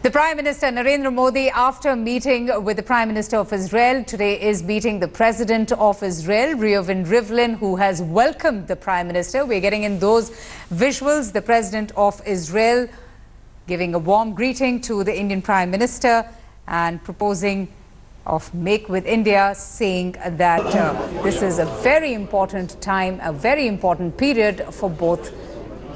The Prime Minister Narendra Modi, after meeting with the Prime Minister of Israel, today is meeting the President of Israel, Reuven Rivlin, who has welcomed the Prime Minister. We're getting in those visuals, the President of Israel giving a warm greeting to the Indian Prime Minister and proposing of Make with India, saying that this is a very important time, a very important period for both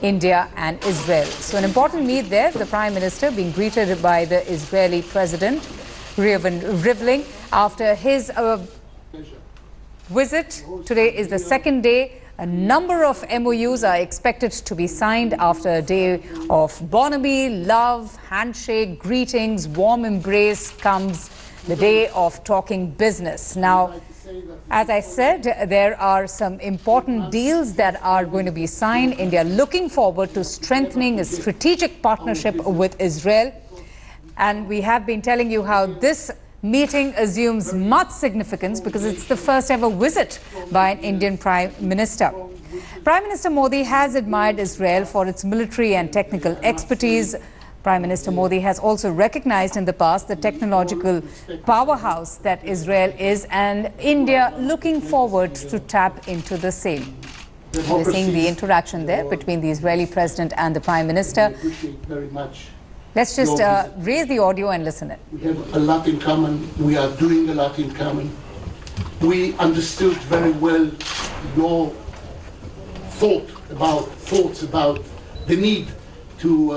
India and Israel. So an important meet there, the Prime Minister being greeted by the Israeli President, Reuven Rivlin, after his visit. Today is the second day. A number of MOUs are expected to be signed after a day of bonhomie, love, handshake, greetings, warm embrace. Comes the day of talking business. Now, as I said, there are some important deals that are going to be signed. India looking forward to strengthening a strategic partnership with Israel. And we have been telling you how this meeting assumes much significance because it's the first ever visit by an Indian Prime Minister. Prime Minister Modi has admired Israel for its military and technical expertise. Prime Minister Modi has also recognized in the past the technological powerhouse that Israel is, and India looking forward to tap into the same. We're seeing the interaction there between the Israeli President and the Prime Minister. Let's just raise the audio and listen it. We have a lot in common. We are doing a lot in common. We understood very well your thoughts about the need to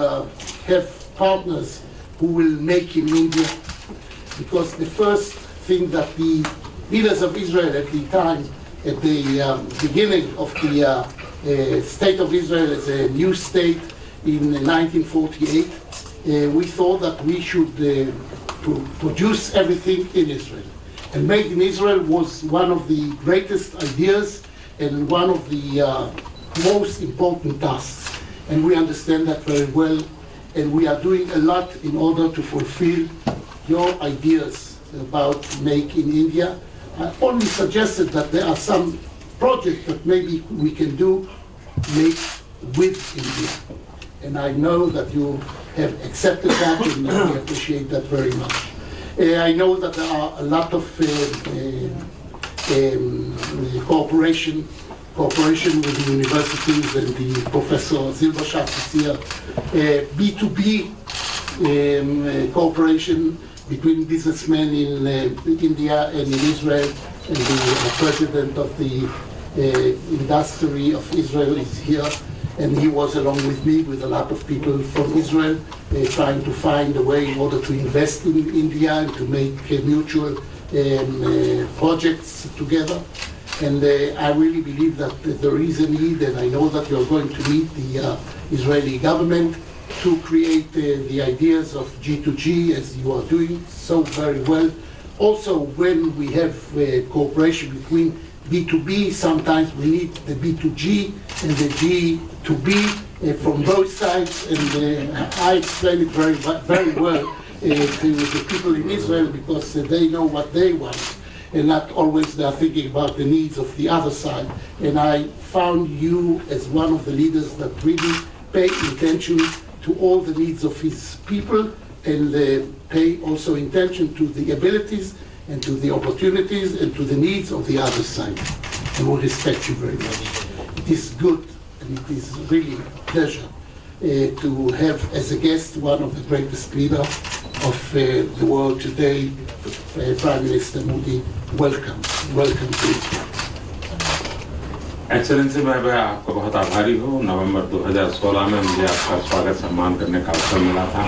have partners who will make in India, because the first thing that the leaders of Israel at the time, at the beginning of the state of Israel as a new state in 1948, we thought that we should produce everything in Israel. And Made in Israel was one of the greatest ideas and one of the most important tasks. And we understand that very well. And we are doing a lot in order to fulfill your ideas about Make in India. I only suggested that there are some projects that maybe we can do Make with India. And I know that you have accepted that, and we appreciate that very much. I know that there are a lot of cooperation with the universities, and the Professor Zilberschaft is here. B2B cooperation between businessmen in India and in Israel, and the president of the industry of Israel is here. And he was along with me, with a lot of people from Israel, trying to find a way in order to invest in India and to make mutual projects together. And I really believe that there is a need, and I know that you're going to meet the Israeli government to create the ideas of G2G, as you are doing so very well. Also, when we have cooperation between B2B, sometimes we need the B2G and the G2B from both sides, and I explain it very well to the people in Israel, because they know what they want, and not always they are thinking about the needs of the other side. And I found you as one of the leaders that really pay attention to all the needs of his people, and pay also attention to the abilities and to the opportunities and to the needs of the other side. And we respect you very much. It is good, and it is really a pleasure to have as a guest one of the greatest leaders of the world today, Prime Minister Modi. Welcome to India. Excellency, मैं आपको बहुत आभारी हूँ। नवंबर 2016 में मुझे आपका स्वागत सम्मान करने का अवसर मिला था,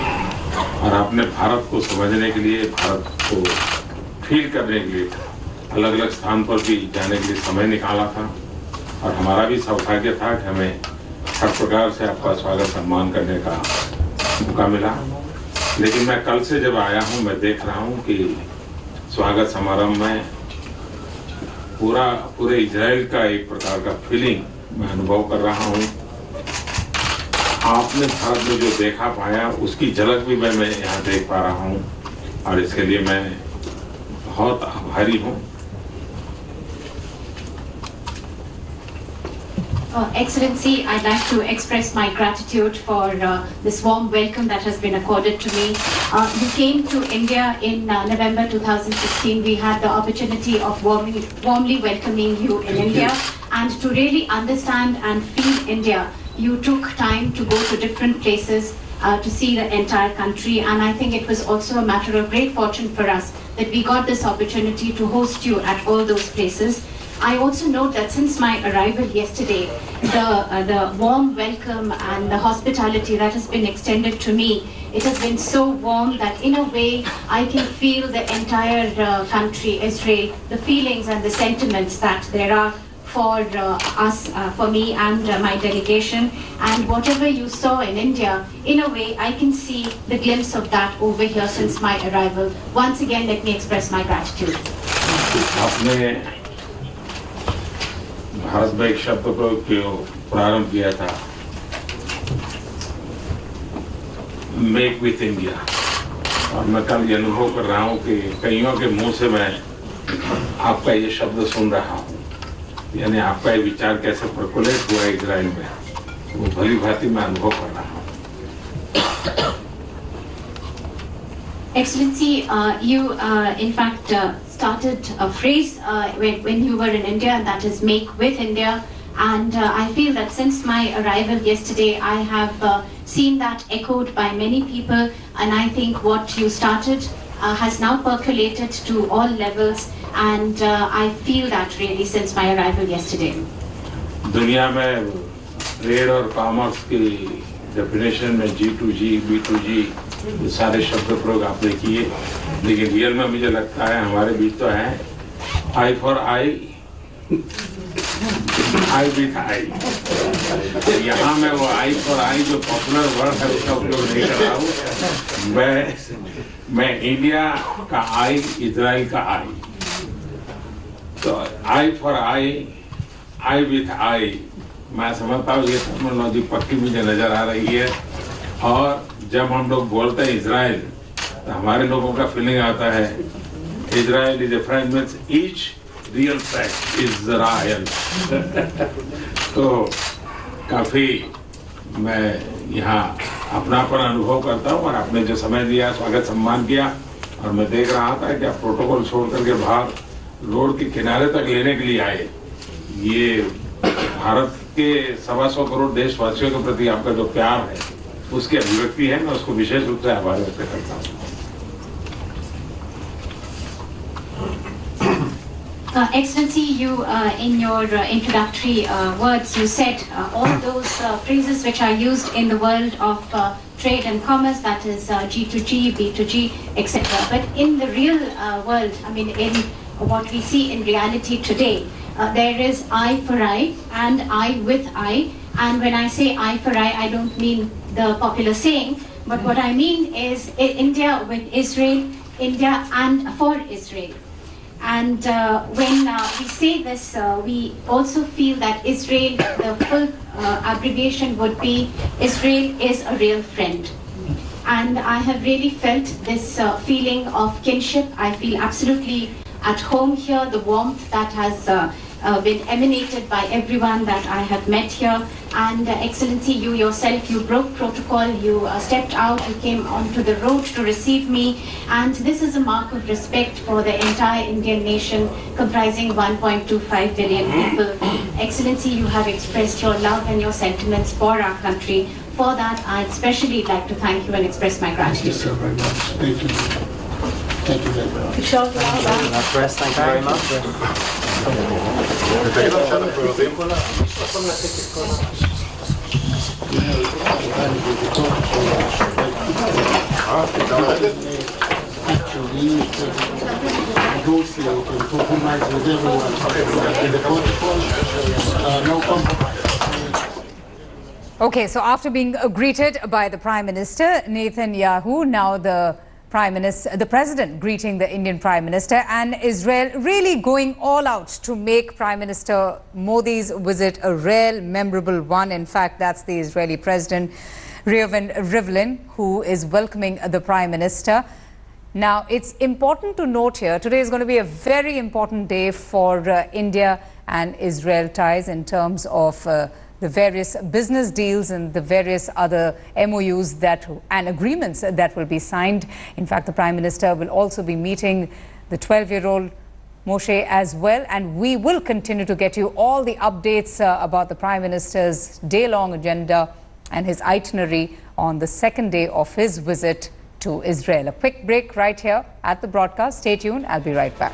और आपने भारत को समझने के लिए, भारत को फील करने के लिए अलग अलग स्थान पर भी जाने के लिए समय निकाला था, और हमारा भी सौभाग्य था कि हमें हर प्रकार से आपका स्वागत सम्मान करने का मौका मिला। लेकिन मैं कल से जब आया हूँ, मैं देख रहा हूँ कि स्वागत समारोह में पूरे इजराइल का एक प्रकार का फीलिंग मैं अनुभव कर रहा हूँ। आपने भारत में जो देखा पाया, उसकी झलक भी मैं यहाँ देख पा रहा हूँ, और इसके लिए मैं बहुत आभारी हूँ। Excellency, I'd like to express my gratitude for this warm welcome that has been accorded to me. You came to India in November 2016. We had the opportunity of warmly welcoming you in India. And to really understand and feel India, you took time to go to different places to see the entire country. And I think it was also a matter of great fortune for us that we got this opportunity to host you at all those places. I also note that since my arrival yesterday, the warm welcome and the hospitality that has been extended to me, it has been so warm that in a way I can feel the entire country, Israel, the feelings and the sentiments that there are for us, for me and my delegation. And whatever you saw in India, in a way I can see the glimpse of that over here since my arrival. Once again, let me express my gratitude. Bharat में एक शब्द प्रयोग प्रारंभ किया था, make with India, और मैं कल ये अनुभव कर रहा हूँ कि कईयों के मुंह से मैं आपका ये शब्द सुन रहा हूँ, यानी आपका ये विचार कैसे प्रकुलित हुआ इजराइल में, वो भली भांति मैं अनुभव कर रहा हूँ। Excellency, you in fact started a phrase when you were in India, and that is make with India. And I feel that since my arrival yesterday, I have seen that echoed by many people. And I think what you started has now percolated to all levels. And I feel that really since my arrival yesterday. दुनिया में trade और commerce की definition में G2G, B2G ये सारे शब्द प्रयोग आपने किए, लेकिन रियल में मुझे लगता है हमारे बीच तो है I for I, I with I. यहाँ मैं वो आई फॉर आई जो पॉपुलर वर्ड है उसका उपयोग नहीं कर रहा हूँ। मैं इंडिया का आई, इजराइल का आई, तो I for I, I with I, मैं समझता हूँ ये टर्मिनोलॉजी पक्की मुझे नजर आ रही है। और जब हम लोग बोलते हैं इजराइल, तो हमारे लोगों का फीलिंग आता है Israel is a friend means each real fact is Israel. तो काफी मैं यहाँ अपनापन अनुभव करता हूँ, और आपने जो समय दिया, स्वागत सम्मान किया, और मैं देख रहा था कि आप प्रोटोकॉल छोड़ करके बाहर रोड के किनारे तक लेने के लिए आए। ये भारत के 125 करोड़ देशवासियों के प्रति आपका जो प्यार है उसकी अभिव्यक्ति है। मैं उसको विशेष रूप से आभार व्यक्त करता हूँ। Excellency, you in your introductory words, you said all those phrases which are used in the world of trade and commerce, that is G2G, B2G, etc. But in the real world, I mean, in what we see in reality today, there is eye for eye and eye with eye. And when I say eye for eye, I don't mean the popular saying, but what I mean is India with Israel, India and for Israel. And when we say this, we also feel that Israel, the full abbreviation would be Israel is a real friend. And I have really felt this feeling of kinship. I feel absolutely at home here, the warmth that has been emanated by everyone that I have met here. And Excellency, you yourself, you broke protocol, you stepped out, you came onto the road to receive me. And this is a mark of respect for the entire Indian nation, comprising 1.25 billion people. Excellency, you have expressed your love and your sentiments for our country. For that, I'd especially like to thank you and express my gratitude. Thank you so very much. Thank you. Thank you very much. Press, thank you very much. Actually, negotiate and compromise with everyone. In the protocol, no compromise. Okay, so after being greeted by the Prime Minister Netanyahu, now the President greeting the Indian Prime Minister, and Israel really going all out to make Prime Minister Modi's visit a real memorable one. In fact, that's the Israeli President Reuven Rivlin who is welcoming the Prime Minister. Now, it's important to note here, today is going to be a very important day for India and Israel ties in terms of the various business deals and the various other MOUs and agreements that will be signed. In fact, the Prime Minister will also be meeting the 12-year-old Moshe as well, and we will continue to get you all the updates about the Prime Minister's day-long agenda and his itinerary on the second day of his visit to Israel. A quick break right here at the broadcast. Stay tuned. I'll be right back.